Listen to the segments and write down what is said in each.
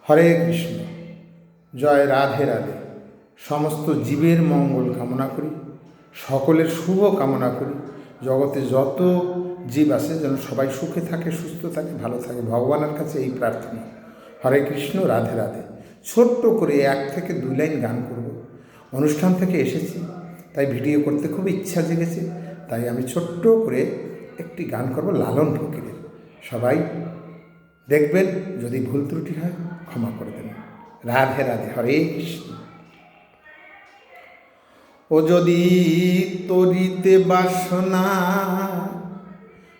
হরে কৃষ্ণ। জয় রাধে রাধে। সমস্ত জীবের মঙ্গল কামনা করি, সকলের শুভ কামনা করি। জগতে যত জীব আছে যেন সবাই সুখে থাকে, সুস্থ থাকে, ভালো থাকে, ভগবানের কাছে এই প্রার্থনা। হরে কৃষ্ণ, রাধে রাধে। ছোট্ট করে 1 থেকে 2 লাইন গান করব। অনুষ্ঠান থেকে এসেছি, তাই ভিডিও করতে খুব ইচ্ছা জেগেছে, তাই আমি ছোট্ট করে একটি গান করব লালন ফকিরের। সবাই দেখবেন, যদি ভুল ত্রুটি হয় ক্ষমা করে দেবেন। রাধে রাধে। হরে কৃষ্ণ। ও যদি তরিতে বাসনা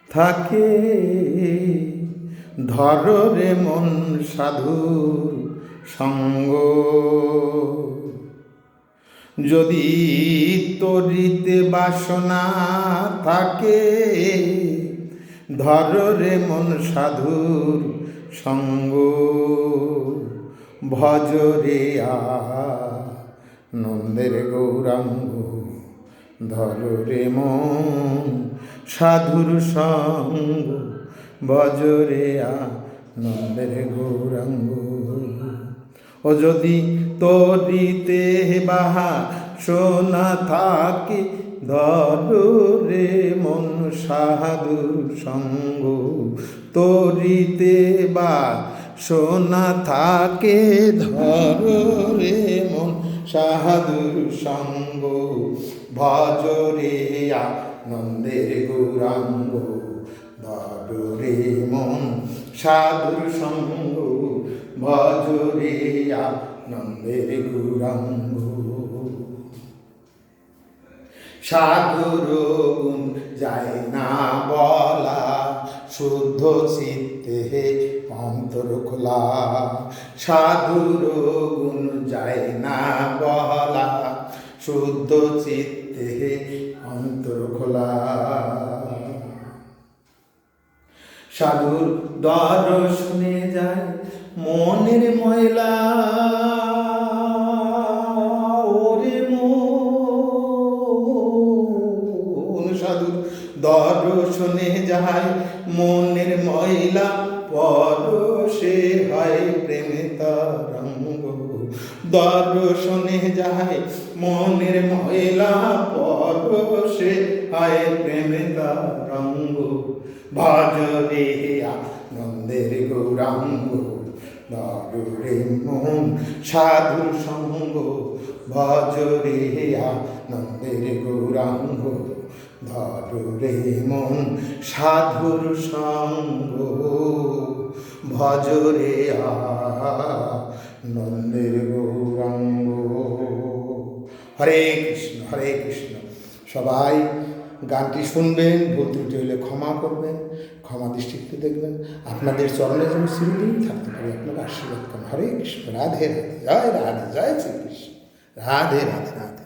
থাকে, ধর রে মন সাধুর সঙ্গ। যদি তরিতে বাসনা থাকে, ধর রে মন সাধুর সঙ্গ। ভজ রে নন্দের গৌরাঙ্গ, ধর রে মন সাধুর সঙ্গ। ভজ রে নন্দের গৌরাঙ্গ। ও যদি তরিতে বাহা সোনা থাকে, ধর রে মন সাধুর সঙ্গ। তরিতে বা সোনা থাকে, ধর রে মন সাধুর সঙ্গ। ভজ রে আনন্দের গৌরাঙ্গ, ধর রে মন সাধুর সঙ্গ। ভজ রে আনন্দের গৌরাঙ্গ। সাধুর গুণ যায় না বলা, শুদ্ধ চিত্তে অন্তর খোলা। সাধুর গুণ যায় না বলা, শুদ্ধ চিত্তে অন্তর খোলা। সাধুর দর্শনে যায় মনের ময়লা, সাধুর দর্শনে যায় মনের ময়লা, পরশে হয় প্রেমে তরঙ্গ। দর্শনে যায় মনের ময়লা, পরশে হয় প্রেমে তরঙ্গ। ভজ রে আনন্দের গৌরাঙ্গ, ধর রে মন সাধুর সঙ্গ। ভজ রে আনন্দের গৌরাঙ্গ, ধর রে মন সাধুর সঙ্গ। ভজ রে আনন্দের গৌরাঙ্গ। হরে কৃষ্ণ, হরে কৃষ্ণ। সবাই গানটি শুনবেন, ভুল ত্রুটি হলে ক্ষমা করবেন, ক্ষমা দৃষ্টিতে দেখবেন। আপনাদের চরণে যেন চিরদিন থাকতে পারি, আপনার আশীর্বাদ করেন। হরে কৃষ্ণ, রাধে রাধে। জয় রাধে, জয় শ্রীকৃষ্ণ। রাধে রাধে রাধে।